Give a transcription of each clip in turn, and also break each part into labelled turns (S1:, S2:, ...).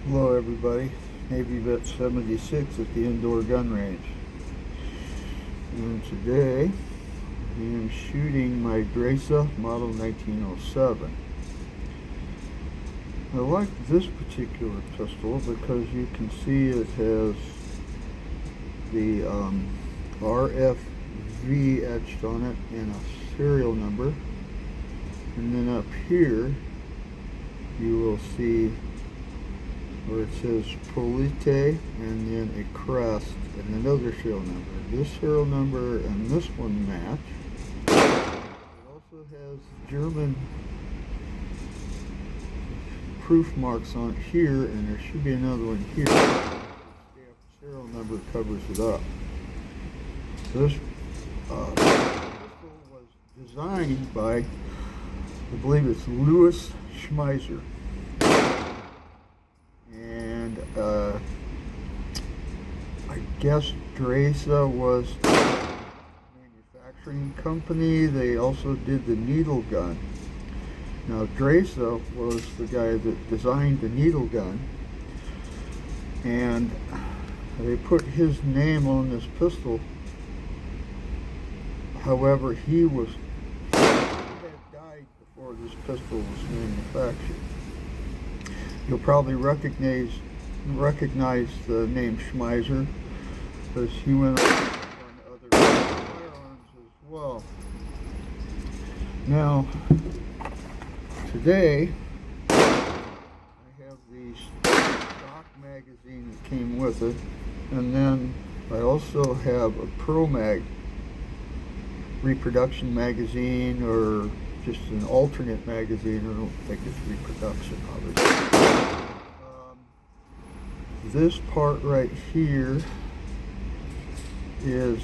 S1: Hello everybody, Navy Vet 76 at the indoor gun range. And today I am shooting my Dreyse model 1907. I like this particular pistol because you can see it has the RFV etched on it and a serial number. And then up here you will see where it says Polite and then a crest and another serial number. This serial number and this one match. It also has German proof marks on it here, and there should be another one here. The serial number covers it up. This pistol was designed by, I believe it's Louis Schmeiser. And I guess Dreyse was the manufacturing company. They also did the needle gun. Now Dreyse was the guy that designed the needle gun, and they put his name on this pistol. However, he had died before this pistol was manufactured. You'll probably recognize the name Schmeiser because he went on other firearms as well. Now, today I have the stock magazine that came with it, and then I also have a Pro Mag reproduction magazine, or just an alternate magazine. I don't think it's reproduction of it. This part right here is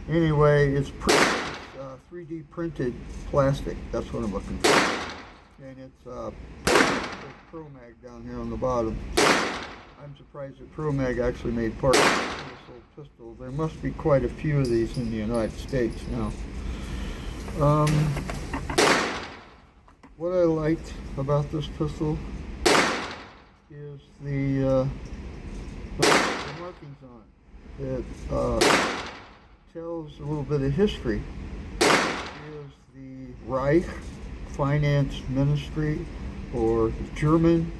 S1: anyway, it's 3D printed plastic. That's what I'm looking for. And it's Pro Mag down here on the bottom. I'm surprised that Pro Mag actually made part of this old pistol. There must be quite a few of these in the United States now. What I liked about this pistol is the markings on it. It tells a little bit of history. It is the Reich Finance Ministry, or German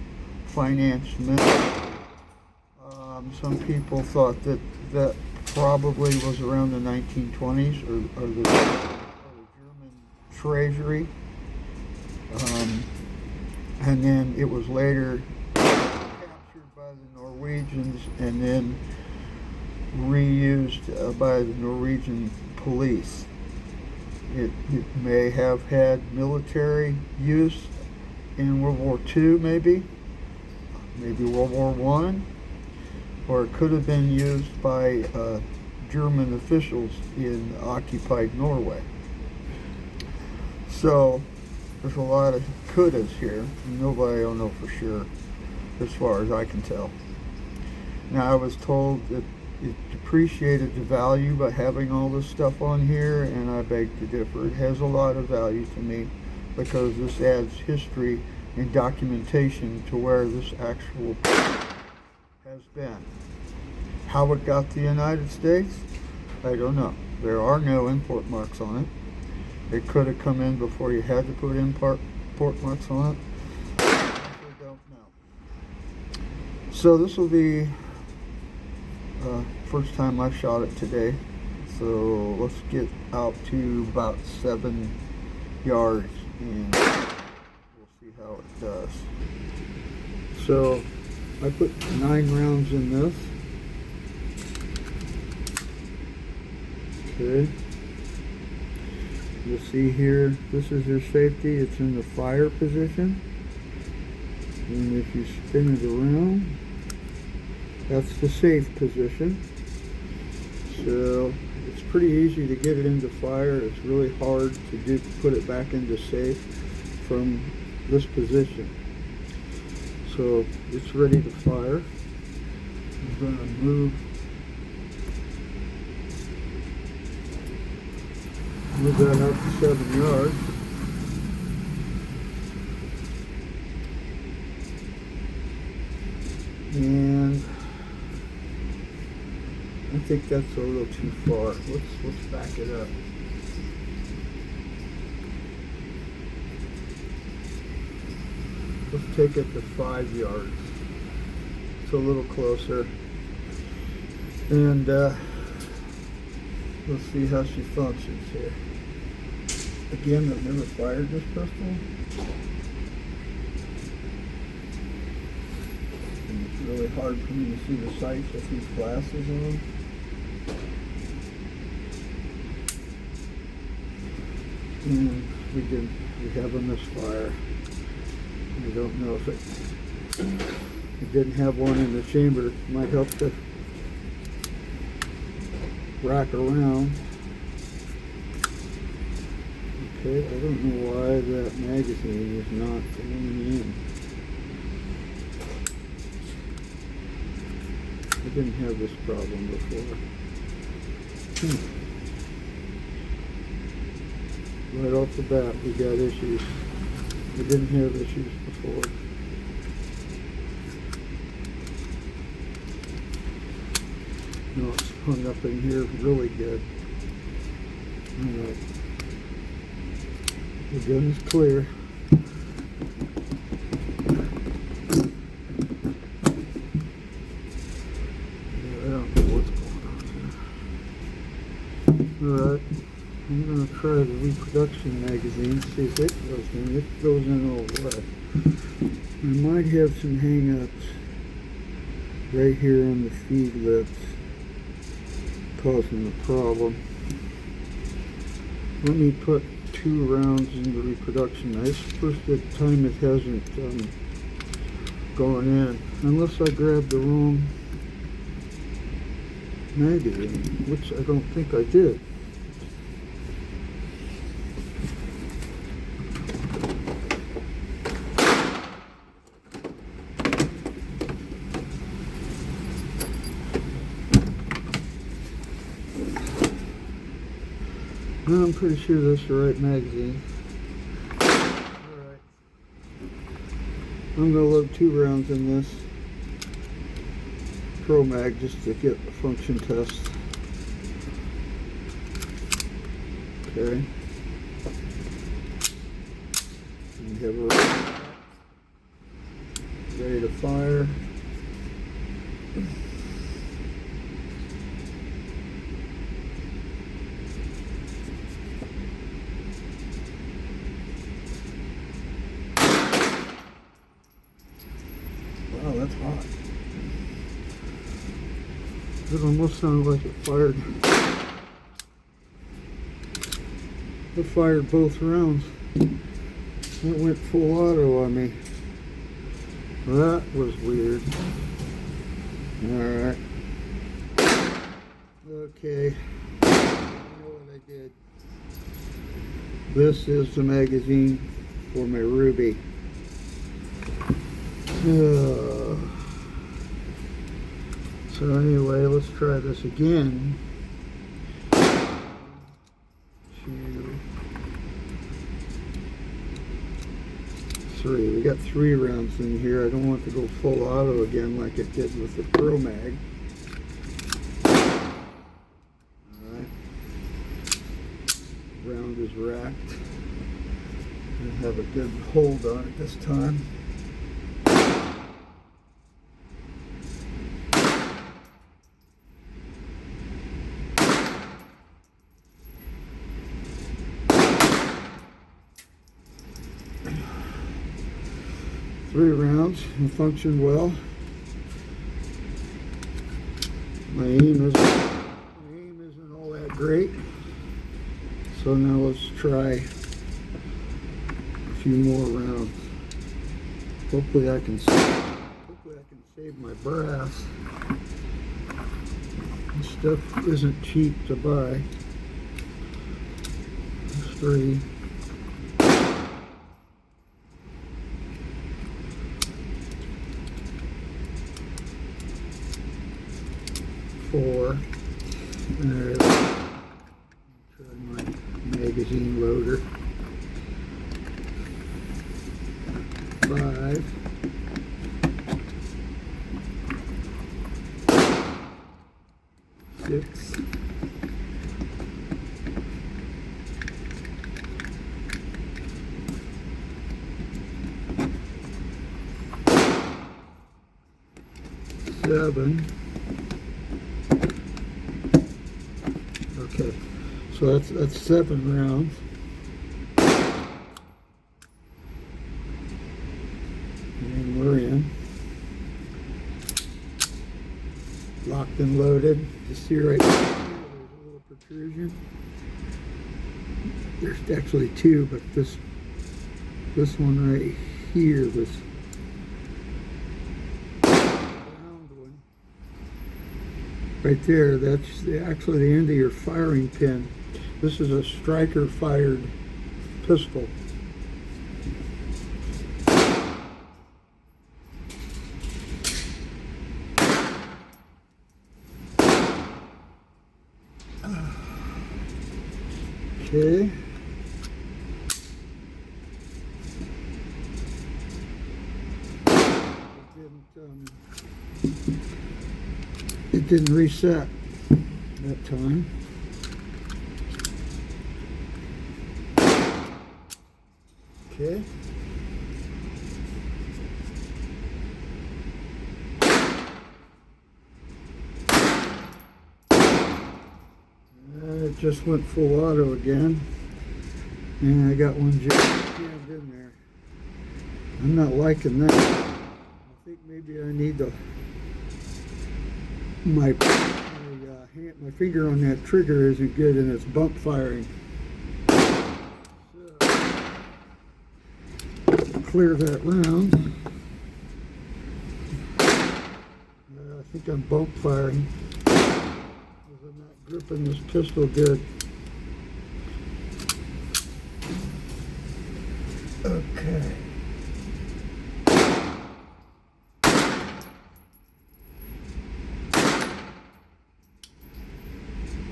S1: Finance Ministry. Some people thought that that probably was around the 1920s, or the German Treasury. And then it was later captured by the Norwegians and then reused by the Norwegian police. It may have had military use in World War II, maybe World War I, or it could have been used by German officials in occupied Norway. So there's a lot of couldas here. Nobody will know for sure, as far as I can tell. Now, I was told that it depreciated the value by having all this stuff on here, and I beg to differ. It has a lot of value to me because this adds history and documentation to where this actual has been. How it got to the United States, I don't know. There are no import marks on it. It could have come in before you had to put import marks on it. I don't know. So this will be first time I've shot it today. So let's get out to about 7 yards and we'll see how it does. So I put 9 rounds in this. Okay. You'll see here, this is your safety. It's in the fire position. And if you spin it around, that's the safe position. So it's pretty easy to get it into fire. It's really hard to put it back into safe from this position. So it's ready to fire. I'm going to move that up to 7 yards. And I think that's a little too far. Let's back it up. Let's take it to 5 yards. It's a little closer. And let's see how she functions here. Again, I've never fired this pistol. And it's really hard for me to see the sights with these glasses on. And we have a misfire. I don't know if it didn't have one in the chamber. It might help to rack around. Okay, I don't know why that magazine is not going in. I didn't have this problem before. Right off the bat, we got issues. We didn't have issues before. No, it's hung up in here really good. Alright. The gun is clear. I don't know what's going on here. Alright. I'm going to try the reproduction magazine, see if it goes in. It goes in all right. I might have some hang-ups right here on the feed lips causing the problem. Let me put 2 rounds in the reproduction. This is the first time it hasn't gone in. Unless I grabbed the wrong magazine, which I don't think I did. Well, I'm pretty sure that's the right magazine. Alright. I'm going to load 2 rounds in this Pro Mag just to get a function test. Okay. And have a ready to fire. Wow, that's hot. It almost sounded like it fired. It fired both rounds. It went full auto on me. That was weird. Alright. Okay. I know what I did. This is the magazine for my Ruby. So anyway, let's try this again. 1, 2, 3. We got 3 rounds in here. I don't want to go full auto again like it did with the Pro Mag. Alright. Round is racked. I have a good hold on it this time. Three rounds and functioned well. My aim isn't all that great. So now let's try a few more rounds. Hopefully I can save my brass. This stuff isn't cheap to buy. 3. 4. Alright, try my magazine loader. 5. 6. Seven. Okay, so that's 7 rounds. And we're in. Locked and loaded. You see right here, there's a little protrusion. There's actually 2, but this one right here was round one. Right there, that's actually the end of your firing pin. This is a striker fired pistol. Okay. It didn't reset that time. Okay. It just went full auto again, and I got one jammed in there. I'm not liking that. I think maybe I need to my finger on that trigger isn't good, and it's bump firing. So clear that round. I think I'm bump firing. I'm not gripping this pistol good. Okay.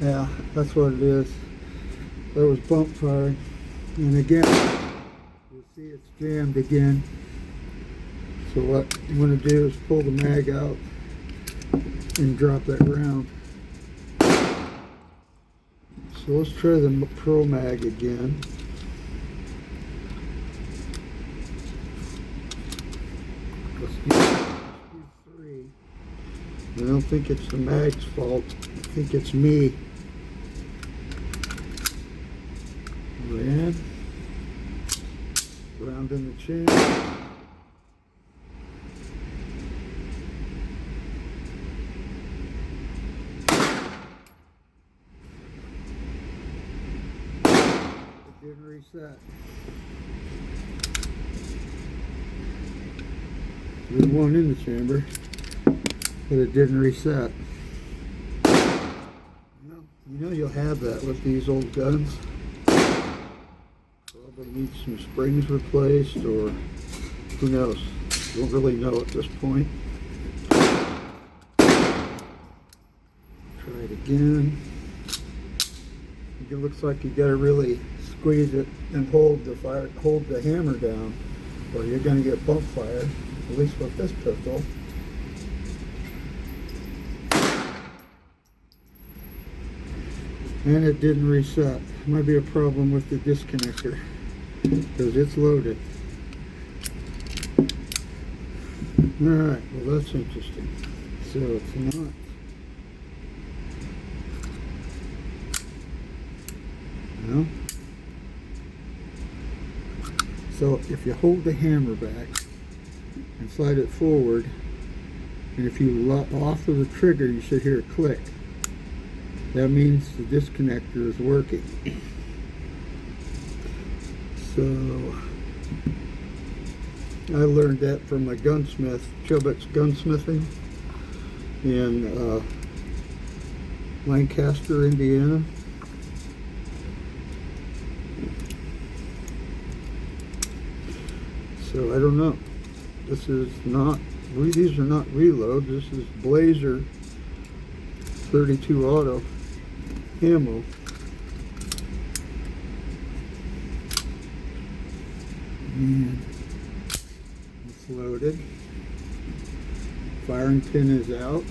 S1: Yeah, that's what it is. That was bump firing. And again, you'll see it's jammed again. So what you want to do is pull the mag out and drop that round. So let's try the Pro Mag again. Let's do 3. I don't think it's the mag's fault. I think it's me. We're in. Round in the chin. Didn't reset. There's one in the chamber, but it didn't reset. You know you'll have that with these old guns. Probably need some springs replaced, or who knows. Don't really know at this point. Try it again. It looks like you got to really squeeze it and hold the hammer down, or you're going to get bump fired. At least with this pistol. And it didn't reset. Might be a problem with the disconnector because it's loaded. Alright, well that's interesting. So it's not. No. So if you hold the hammer back and slide it forward, and if you let off of the trigger, you should hear a click. That means the disconnector is working. So I learned that from my gunsmith, Chubbuck's Gunsmithing in Lancaster, Indiana. So I don't know. This is not, these are not reload. This is Blazer 32 auto ammo. And it's loaded. Firing pin is out.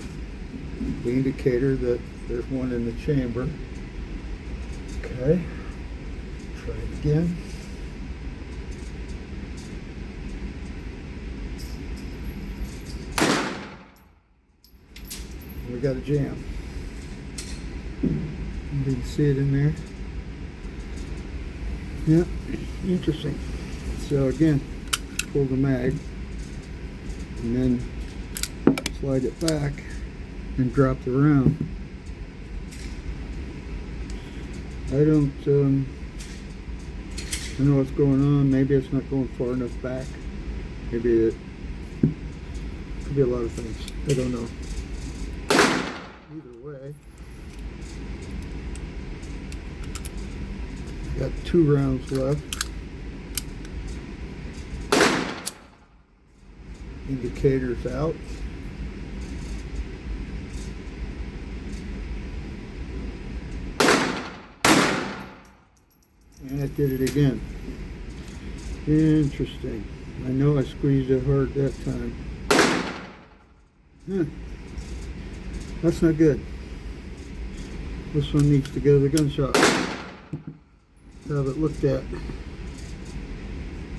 S1: The indicator that There's one in the chamber. Okay, try it again. We got a jam. You can see it in there. Yeah, interesting. So again, pull the mag and then slide it back and drop the round. I don't know what's going on. Maybe it's not going far enough back. Maybe it could be a lot of things. I don't know. Either way, got 2 rounds left. Indicators out. And it did it again. Interesting. I know I squeezed it hard that time. That's not good. This one needs to go to the gun shop. Have it looked at.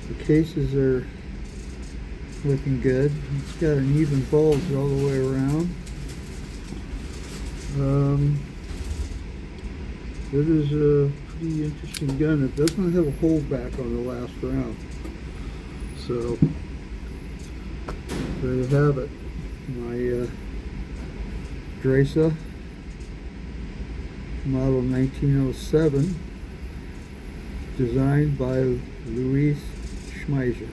S1: The cases are looking good. It's got an even bulge all the way around. It is a pretty interesting gun. It does not have a holdback on the last round. So there you have it. My Dreyse model 1907, designed by Louis Schmeiser.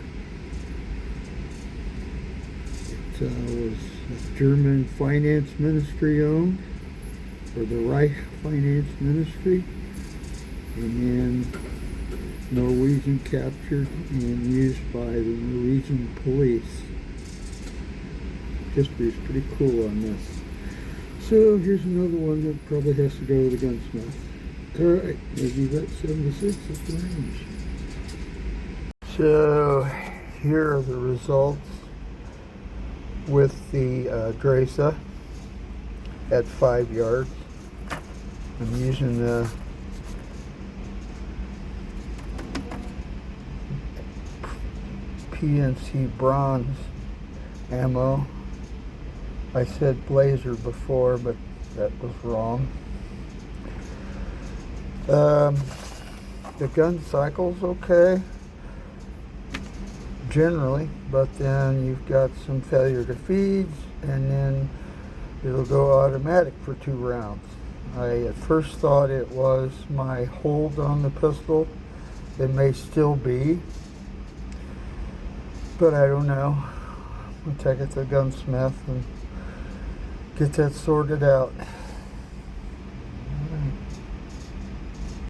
S1: It was a German finance ministry owned, or the Reich finance ministry, and then Norwegian captured and used by the Norwegian police. History is pretty cool on this. So here's another one that probably has to go to the gunsmith. Alright, maybe that's 76 at the range. So here are the results with the Dreyse at 5 yards. I'm using the PNC bronze ammo. I said Blazer before, but that was wrong. The gun cycle's okay, generally, but then you've got some failure to feeds, and then it'll go automatic for 2 rounds. I at first thought it was my hold on the pistol. It may still be, but I don't know. I'll take it to the gunsmith and get that sorted out.